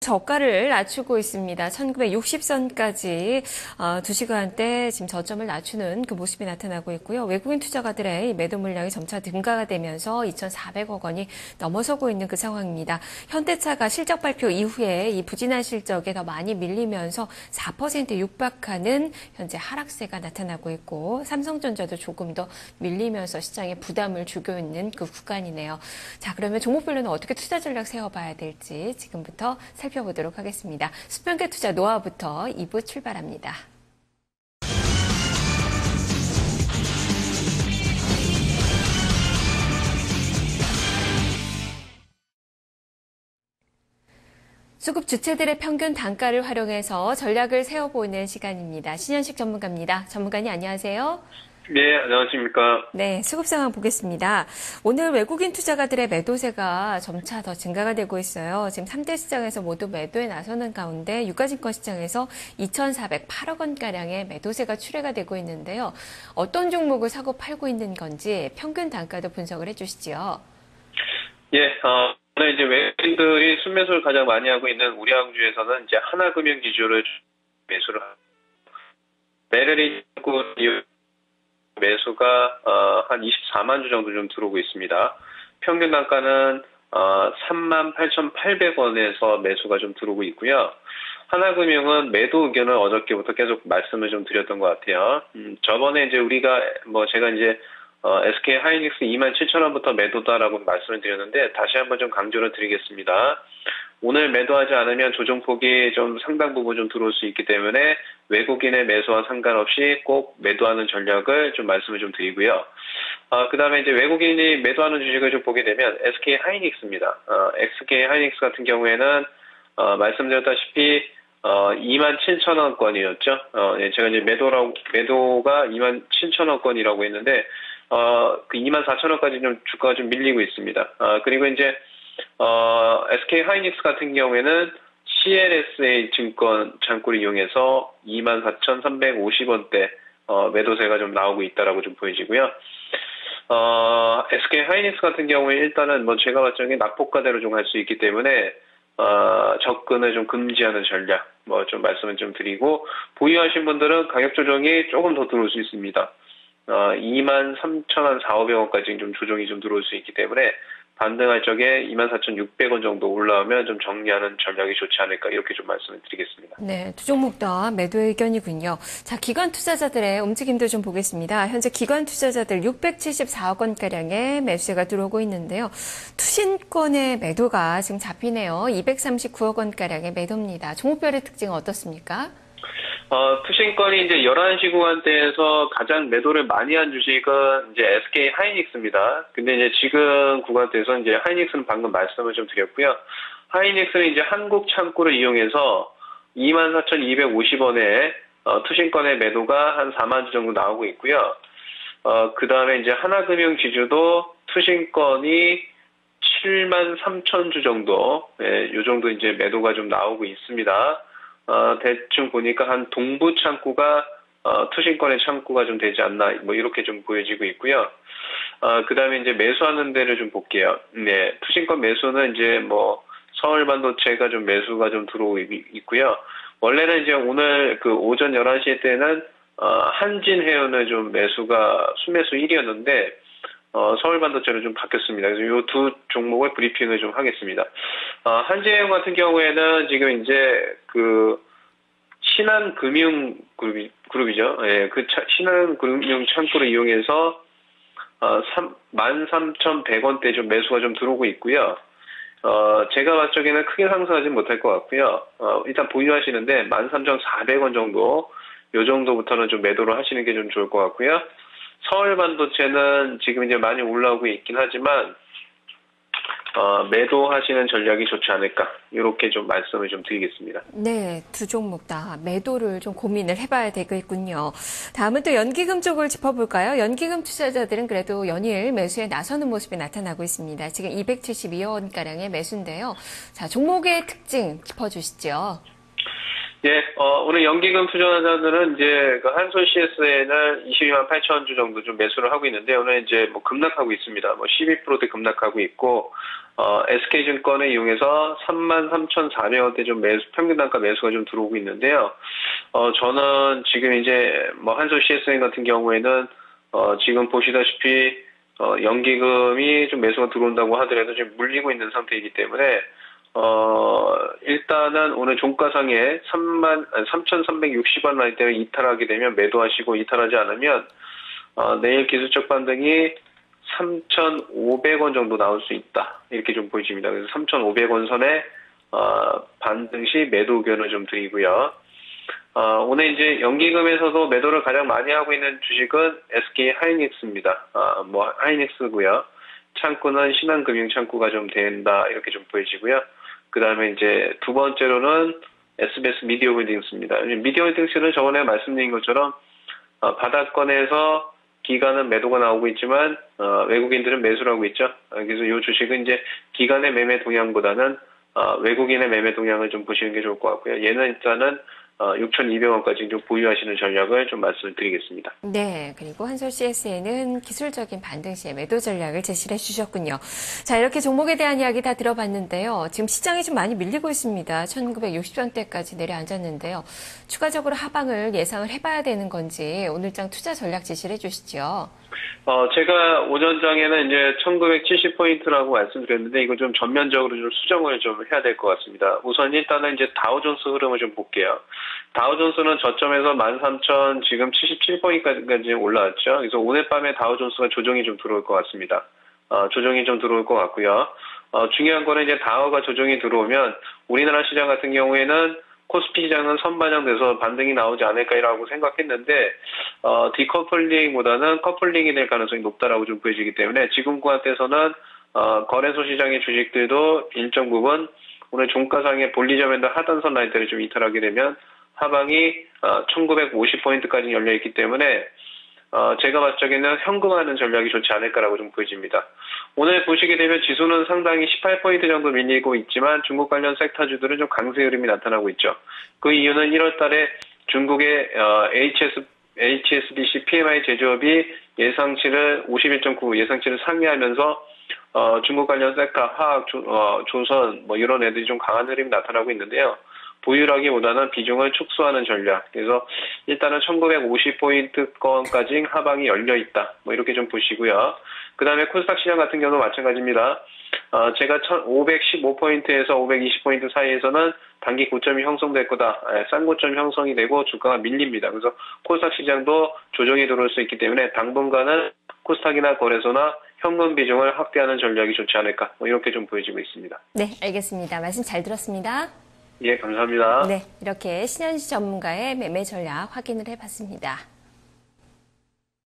저가를 낮추고 있습니다. 1960선까지 2시간대 지금 저점을 낮추는 그 모습이 나타나고 있고요. 외국인 투자가들의 매도 물량이 점차 증가가 되면서 2,400억 원이 넘어서고 있는 그 상황입니다. 현대차가 실적 발표 이후에 이 부진한 실적에 더 많이 밀리면서 4% 육박하는 현재 하락세가 나타나고 있고, 삼성전자도 조금 더 밀리면서 시장에 부담을 주고 있는 그 구간이네요. 자, 그러면 종목별로는 어떻게 투자 전략 세워봐야 될지 지금부터 살펴보도록 하겠습니다. 수평계 투자 노하우부터 2부 출발합니다. 수급 주체들의 평균 단가를 활용해서 전략을 세워보는 시간입니다. 신현식 전문가입니다. 전문가님 안녕하세요. 네, 안녕하십니까. 네, 수급 상황 보겠습니다. 오늘 외국인 투자가들의 매도세가 점차 더 증가가 되고 있어요. 지금 3대 시장에서 모두 매도에 나서는 가운데 유가증권 시장에서 2,408억 원가량의 매도세가 출회가 되고 있는데요. 어떤 종목을 사고 팔고 있는 건지 평균 단가도 분석을 해주시죠. 예, 오늘 이제 외국인들이 순매수를 가장 많이 하고 있는 우리 항주에서는 이제 하나금융 기주를 매수를 하고, 메르린 매수가 한 24만 주 정도 좀 들어오고 있습니다. 평균 단가는 38,800원에서 매수가 좀 들어오고 있고요. 하나금융은 매도 의견을 어저께부터 계속 말씀을 좀 드렸던 것 같아요. 저번에 이제 제가 이제 SK 하이닉스 27,000원부터 매도다라고 말씀을 드렸는데 다시 한번 좀 강조를 드리겠습니다. 오늘 매도하지 않으면 조정폭이 좀 상당 부분 좀 들어올 수 있기 때문에 외국인의 매수와 상관없이 꼭 매도하는 전략을 좀 말씀을 좀 드리고요. 그 다음에 이제 외국인이 매도하는 주식을 좀 보게 되면 SK 하이닉스입니다. SK 하이닉스 같은 경우에는 말씀드렸다시피 27,000원권이었죠. 제가 이제 매도가 27,000원권이라고 했는데 그 24,000원까지 좀 주가가 좀 밀리고 있습니다. 그리고 이제 SK 하이닉스 같은 경우에는 CLSA 증권 창구를 이용해서 24,350원대 매도세가 좀 나오고 있다라고 좀 보여지고요. SK 하이닉스 같은 경우에 일단은 제가 봤을 때 낙폭과대로 좀 할 수 있기 때문에 접근을 좀 금지하는 전략 좀 말씀을 좀 드리고, 보유하신 분들은 가격 조정이 조금 더 들어올 수 있습니다. 23,400원까지 좀 조정이 좀 들어올 수 있기 때문에 반등할 적에 24,600원 정도 올라오면 좀 정리하는 전략이 좋지 않을까, 이렇게 좀 말씀을 드리겠습니다. 네, 두 종목 다 매도 의견이군요. 자, 기관 투자자들의 움직임도 좀 보겠습니다. 현재 기관 투자자들 674억 원가량의 매수세가 들어오고 있는데요. 투신권의 매도가 지금 잡히네요. 239억 원가량의 매도입니다. 종목별의 특징은 어떻습니까? 투신권이 이제 11시 구간대에서 가장 매도를 많이 한 주식은 이제 SK 하이닉스입니다. 근데 이제 지금 구간대에서 이제 하이닉스는 방금 말씀을 좀 드렸고요. 하이닉스는 이제 한국 창구를 이용해서 24,250원에 투신권의 매도가 한 4만 주 정도 나오고 있고요. 그 다음에 이제 하나금융 지주도 투신권이 7만 3천 주 정도, 요 정도 이제 매도가 좀 나오고 있습니다. 대충 보니까 한 동부 창구가 투신권의 창구가 좀 되지 않나, 이렇게 좀 보여지고 있고요. 그 다음에 이제 매수하는 데를 좀 볼게요. 네, 투신권 매수는 이제 서울 반도체가 좀 매수가 좀 들어오고 있고요. 원래는 이제 오늘 그 오전 11시 때는 한진해운을 좀 매수가 순매수 1위였는데 서울 반도체로 좀 바뀌었습니다. 그래서 이 두 종목을 브리핑을 좀 하겠습니다. 한진해운 같은 경우에는 지금 이제 그 신한금융 그룹이죠. 예, 그 신한금융 창구를 이용해서 13,100원대 좀 매수가 좀 들어오고 있고요. 제가 봤을 적에는 크게 상승하지는 못할 것 같고요. 일단 보유하시는데 13,400원 정도, 요 정도부터는 좀 매도를 하시는 게 좀 좋을 것 같고요. 서울 반도체는 지금 이제 많이 올라오고 있긴 하지만 매도하시는 전략이 좋지 않을까, 이렇게 좀 말씀을 좀 드리겠습니다. 네, 두 종목 다 매도를 좀 고민을 해봐야 되겠군요. 다음은 또 연기금 쪽을 짚어볼까요? 연기금 투자자들은 그래도 연일 매수에 나서는 모습이 나타나고 있습니다. 지금 272억 원가량의 매수인데요. 자, 종목의 특징 짚어주시죠. 예, 오늘 연기금 투자자들은 이제 그 한솔 CS에는 22만 8천 주 정도 좀 매수를 하고 있는데 오늘 이제 뭐 급락하고 있습니다. 뭐 12%대 급락하고 있고, SK증권을 이용해서 33,400원대 좀 평균 단가 매수가 좀 들어오고 있는데요. 저는 지금 이제 뭐 한솔 CSN 같은 경우에는, 지금 보시다시피, 연기금이 좀 매수가 들어온다고 하더라도 지금 물리고 있는 상태이기 때문에, 일단은 오늘 종가상에 3,360원 라인 때문에 이탈하게 되면 매도하시고 이탈하지 않으면, 내일 기술적 반등이 3,500원 정도 나올 수 있다. 이렇게 좀 보여집니다. 그래서 3,500원 선에, 반등 시 매도 의견을 좀 드리고요. 오늘 이제 연기금에서도 매도를 가장 많이 하고 있는 주식은 SK 하이닉스입니다. 하이닉스고요. 창구는 신한금융 창구가 좀 된다. 이렇게 좀 보여지고요. 그 다음에 이제 두 번째로는 SBS 미디어홀딩스입니다. 미디어홀딩스는 저번에 말씀드린 것처럼, 바닥권에서 기관은 매도가 나오고 있지만, 외국인들은 매수를 하고 있죠. 그래서 이 주식은 이제 기관의 매매 동향보다는, 외국인의 매매 동향을 좀 보시는 게 좋을 것 같고요. 얘는 일단은 6,200원까지 좀 보유하시는 전략을 좀 말씀을 드리겠습니다. 네, 그리고 한솔 CS에는 기술적인 반등 시에 매도 전략을 제시를 해주셨군요. 자, 이렇게 종목에 대한 이야기 다 들어봤는데요. 지금 시장이 좀 많이 밀리고 있습니다. 1960원대까지 내려앉았는데요. 추가적으로 하방을 예상을 해봐야 되는 건지 오늘장 투자 전략 제시를 해주시죠. 제가 오전장에는 이제 1970포인트라고 말씀드렸는데, 이거 좀 전면적으로 좀 수정을 좀 해야 될 것 같습니다. 우선 일단은 이제 다우존스 흐름을 좀 볼게요. 다우존스는 저점에서 13,000, 지금 77포인트까지 올라왔죠. 그래서 오늘 밤에 다우존스가 조정이 좀 들어올 것 같습니다. 조정이 좀 들어올 것 같고요. 중요한 거는 이제 다우가 조정이 들어오면 우리나라 시장 같은 경우에는 코스피 시장은 선반영돼서 반등이 나오지 않을까라고 생각했는데, 디커플링보다는 커플링이 될 가능성이 높다라고 좀 보여지기 때문에 지금 구간대에서는, 거래소 시장의 주식들도 일정 부분 오늘 종가상의 볼리저밴드 하단선 라인대를 좀 이탈하게 되면 하방이 1950포인트까지 열려있기 때문에, 제가 봤을 적에는 현금화하는 전략이 좋지 않을까라고 좀 보여집니다. 오늘 보시게 되면 지수는 상당히 18포인트 정도 밀리고 있지만 중국 관련 섹터주들은 좀 강세 흐름이 나타나고 있죠. 그 이유는 1월 달에 중국의 HSBC PMI 제조업이 예상치를 51.9 예상치를 상회하면서 중국 관련 sek터 화학, 조선 뭐 이런 애들이 좀 강한 흐름이 나타나고 있는데요. 보유라기보다는 비중을 축소하는 전략. 그래서 일단은 1950포인트권까지 하방이 열려있다. 뭐 이렇게 좀 보시고요. 그 다음에 코스닥 시장 같은 경우도 마찬가지입니다. 제가 515포인트에서 520포인트 사이에서는 단기 고점이 형성될 거다. 싼 고점 형성이 되고 주가가 밀립니다. 그래서 코스닥 시장도 조정이 들어올 수 있기 때문에 당분간은 코스닥이나 거래소나 현금 비중을 확대하는 전략이 좋지 않을까. 뭐 이렇게 좀 보여지고 있습니다. 네, 알겠습니다. 말씀 잘 들었습니다. 예, 감사합니다. 네, 이렇게 신현시 전문가의 매매 전략 확인을 해봤습니다.